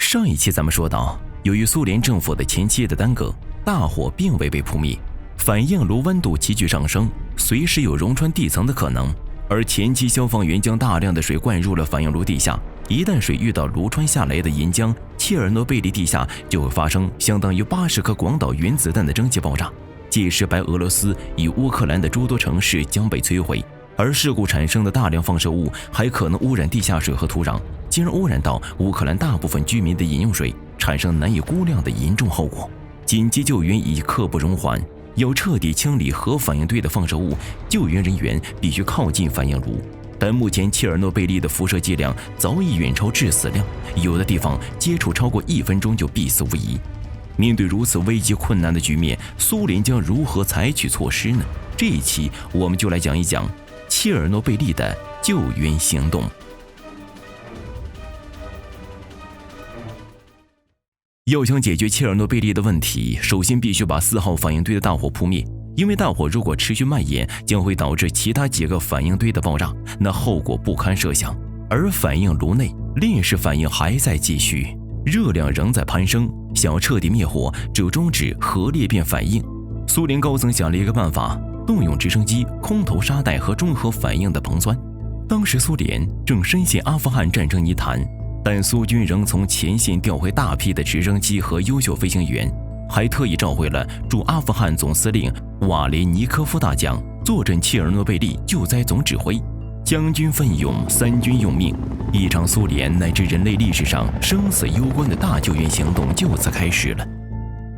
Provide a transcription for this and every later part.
上一期咱们说到，由于苏联政府的前期的耽搁，大火并未被扑灭，反应炉温度急剧上升，随时有溶穿地层的可能。而前期消防员将大量的水灌入了反应炉地下，一旦水遇到炉穿下来的岩浆，切尔诺贝利地下就会发生相当于80颗广岛原子弹的蒸汽爆炸。届时白俄罗斯与乌克兰的诸多城市将被摧毁，而事故产生的大量放射物还可能污染地下水和土壤，进而污染到乌克兰大部分居民的饮用水，产生难以估量的严重后果。紧急救援已刻不容缓，要彻底清理核反应堆的放射物，救援人员必须靠近反应炉。但目前切尔诺贝利的辐射剂量早已远超致死量，有的地方接触超过1分钟就必死无疑。面对如此危急困难的局面，苏联将如何采取措施呢？这一期我们就来讲一讲切尔诺贝利的救援行动。要想解决切尔诺贝利的问题，首先必须把4号反应堆的大火扑灭，因为大火如果持续蔓延，将会导致其他几个反应堆的爆炸，那后果不堪设想。而反应炉内链式反应还在继续，热量仍在攀升，想要彻底灭火，只有终止核裂变反应。苏联高层想了一个办法，动用直升机、空投沙袋和中和反应的硼酸。当时苏联正深陷阿富汗战争泥潭，但苏军仍从前线调回大批的直升机和优秀飞行员，还特意召回了驻阿富汗总司令瓦连尼科夫大将坐镇切尔诺贝利救灾总指挥。将军奋勇，三军用命，一场苏联乃至人类历史上生死攸关的大救援行动就此开始了。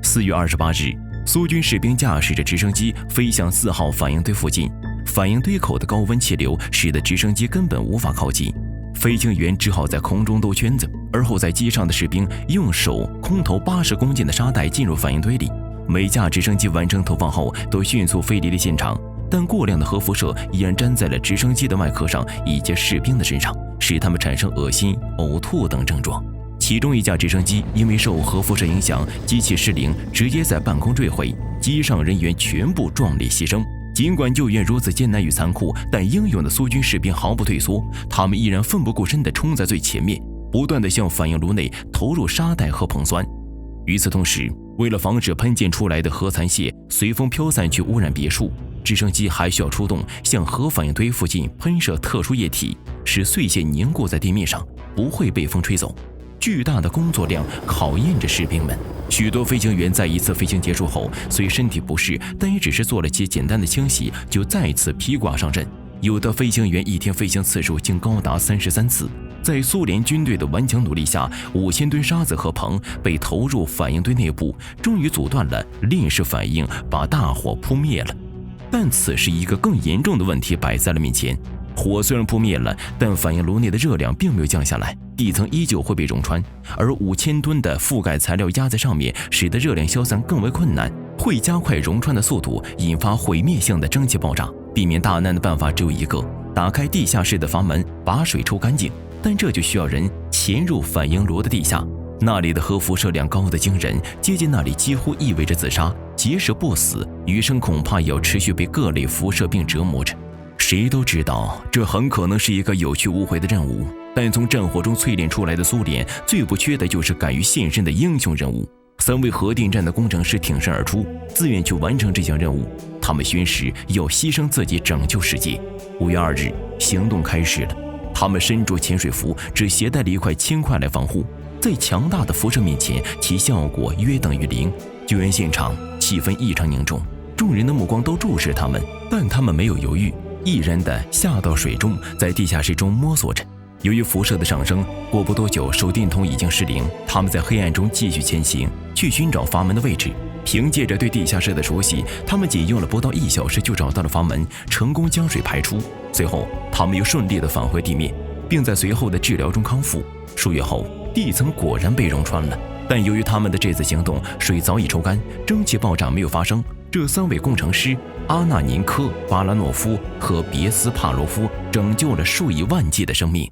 4月28日，苏军士兵驾驶着直升机飞向4号反应堆附近，反应堆口的高温气流使得直升机根本无法靠近，飞行员只好在空中兜圈子，而后在机上的士兵用手空投80公斤的沙袋进入反应堆里。每架直升机完成投放后都迅速飞离了现场，但过量的核辐射依然粘在了直升机的外壳上以及士兵的身上，使他们产生恶心、呕吐等症状。其中一架直升机因为受核辐射影响，机器失灵，直接在半空坠毁，机上人员全部壮烈牺牲。尽管救援如此艰难与残酷，但英勇的苏军士兵毫不退缩，他们依然奋不顾身地冲在最前面，不断地向反应炉内投入沙袋和硼酸。与此同时，为了防止喷溅出来的核残屑随风飘散去污染别墅，直升机还需要出动向核反应堆附近喷射特殊液体，使碎屑凝固在地面上，不会被风吹走。巨大的工作量考验着士兵们，许多飞行员在一次飞行结束后，虽身体不适，但也只是做了些简单的清洗，就再次披挂上阵。有的飞行员一天飞行次数竟高达33次。在苏联军队的顽强努力下，5000吨沙子和硼被投入反应堆内部，终于阻断了链式反应，把大火扑灭了。但此时一个更严重的问题摆在了面前，火虽然扑灭了，但反应炉内的热量并没有降下来，地层依旧会被溶穿，而5000吨的覆盖材料压在上面，使得热量消散更为困难，会加快溶穿的速度，引发毁灭性的蒸汽爆炸。避免大难的办法只有一个，打开地下室的阀门，把水抽干净。但这就需要人潜入反应炉的地下，那里的核辐射量高得惊人，接近那里几乎意味着自杀，即使不死，余生恐怕也要持续被各类辐射病折磨着。谁都知道这很可能是一个有去无回的任务，但从战火中淬炼出来的苏联最不缺的就是敢于献身的英雄人物。3位核电站的工程师挺身而出，自愿去完成这项任务，他们宣誓要牺牲自己拯救世界。5月2日，行动开始了。他们身着潜水服，只携带了一块铅块来防护，在强大的辐射面前，其效果约等于0。救援现场气氛异常凝重，众人的目光都注视他们，但他们没有犹豫，毅然地下到水中，在地下室中摸索着。由于辐射的上升，过不多久，手电筒已经失灵，他们在黑暗中继续前行，去寻找阀门的位置。凭借着对地下室的熟悉，他们仅用了不到1小时就找到了阀门，成功将水排出。随后他们又顺利地返回地面，并在随后的治疗中康复。数月后，地层果然被溶穿了，但由于他们的这次行动水早已抽干，蒸汽爆炸没有发生。这3位工程师阿纳宁科、巴拉诺夫和别斯帕罗夫拯救了数以万计的生命。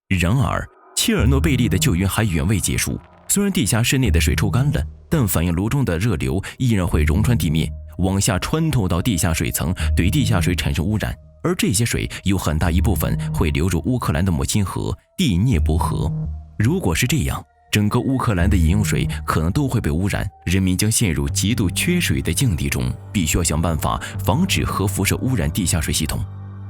然而切尔诺贝利的救援还远未结束，虽然地下室内的水抽干了，但反应炉中的热流依然会溶穿地面，往下穿透到地下水层，对地下水产生污染。而这些水有很大一部分会流入乌克兰的母亲河第聂伯河。如果是这样，整个乌克兰的饮用水可能都会被污染，人民将陷入极度缺水的境地中，必须要想办法防止核辐射污染地下水系统。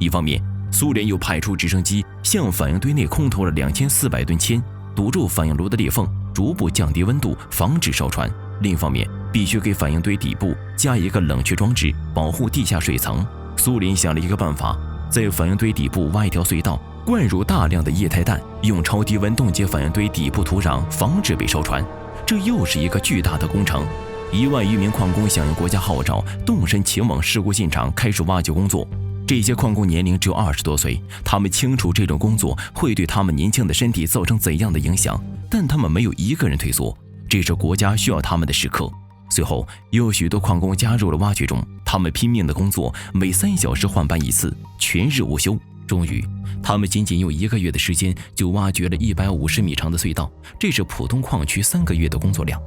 一方面，苏联又派出直升机向反应堆内空投了2400吨铅，堵住反应炉的裂缝，逐步降低温度，防止烧穿。另一方面，必须给反应堆底部加一个冷却装置，保护地下水层。苏联想了一个办法，在反应堆底部挖一条隧道，灌入大量的液态氮，用超低温冻结反应堆底部土壤，防止被烧穿。这又是一个巨大的工程。1万余名矿工响应国家号召，动身前往事故现场开始挖掘工作。这些矿工年龄只有20多岁，他们清楚这种工作会对他们年轻的身体造成怎样的影响，但他们没有一个人退缩，这是国家需要他们的时刻。随后，又有许多矿工加入了挖掘中，他们拼命的工作，每3小时换班一次，全日无休。终于，他们仅仅用1个月的时间就挖掘了150米长的隧道，这是普通矿区3个月的工作量。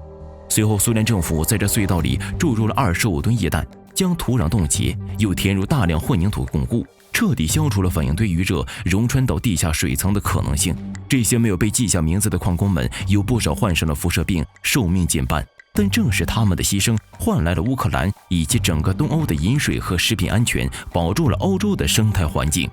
随后，苏联政府在这隧道里注入了25吨液氮，将土壤冻结，又填入大量混凝土巩固，彻底消除了反应堆余热溶穿到地下水层的可能性。这些没有被记下名字的矿工们，有不少患上了辐射病，寿命减半。但正是他们的牺牲，换来了乌克兰以及整个东欧的饮水和食品安全，保住了欧洲的生态环境。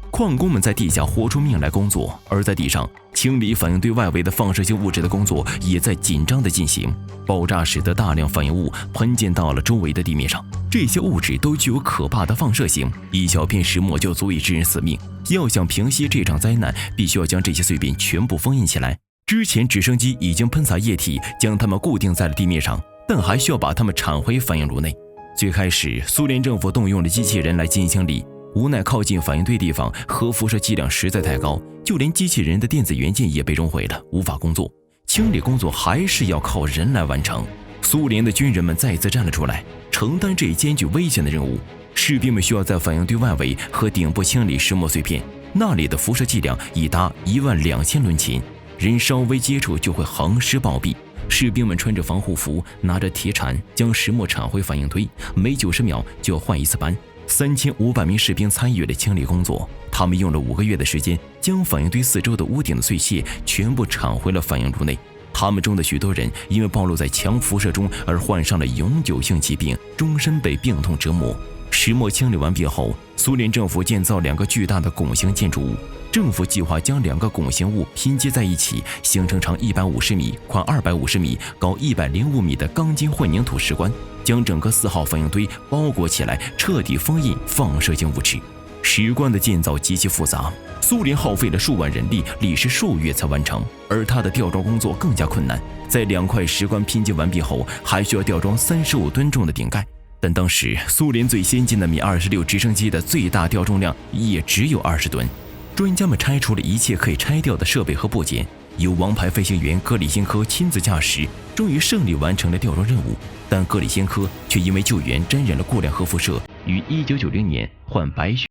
矿工们在地下活出命来工作，而在地上清理反应堆外围的放射性物质的工作也在紧张地进行。爆炸使得大量反应物喷溅到了周围的地面上，这些物质都具有可怕的放射性，一小片石墨就足以致人死命。要想平息这场灾难，必须要将这些碎片全部封印起来。之前直升机已经喷洒液体，将它们固定在了地面上，但还需要把它们铲回反应炉内。最开始，苏联政府动用了机器人来进行清理，无奈靠近反应堆地方核辐射剂量实在太高，就连机器人的电子元件也被熔毁了，无法工作。清理工作还是要靠人来完成。苏联的军人们再次站了出来，承担这一艰巨危险的任务。士兵们需要在反应堆外围和顶部清理石墨碎片，那里的辐射剂量已达12000伦琴，人稍微接触就会横尸暴毙。士兵们穿着防护服，拿着铁铲将石墨铲回反应堆，每90秒就要换一次班。3500名士兵参与了清理工作，他们用了5个月的时间，将反应堆四周的屋顶的碎屑全部铲回了反应炉内。他们中的许多人因为暴露在强辐射中而患上了永久性疾病，终身被病痛折磨。石墨清理完毕后，苏联政府建造2个巨大的拱形建筑物。政府计划将2个拱形物拼接在一起，形成长150米、宽250米、高105米的钢筋混凝土石棺，将整个4号反应堆包裹起来，彻底封印放射性物质。石棺的建造极其复杂，苏联耗费了数万人力，历时数月才完成，而它的吊装工作更加困难。在2块石棺拼接完毕后，还需要吊装35吨重的顶盖。但当时苏联最先进的米26直升机的最大吊重量也只有20吨。专家们拆除了一切可以拆掉的设备和部件，由王牌飞行员格里辛科亲自驾驶，终于胜利完成了吊装任务。但格里辛科却因为救援沾染了过量核辐射，于1990年患白血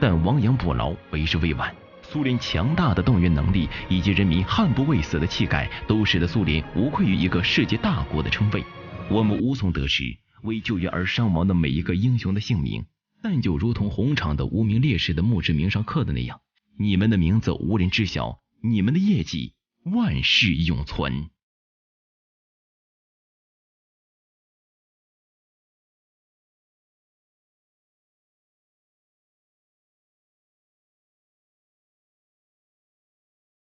但亡羊补牢为时未晚。苏联强大的动员能力以及人民悍不畏死的气概，都使得苏联无愧于一个世界大国的称谓。我们无从得知为救援而伤亡的每一个英雄的姓名，但就如同红场的无名烈士的墓志铭上刻的那样，你们的名字无人知晓，你们的业绩万世永存。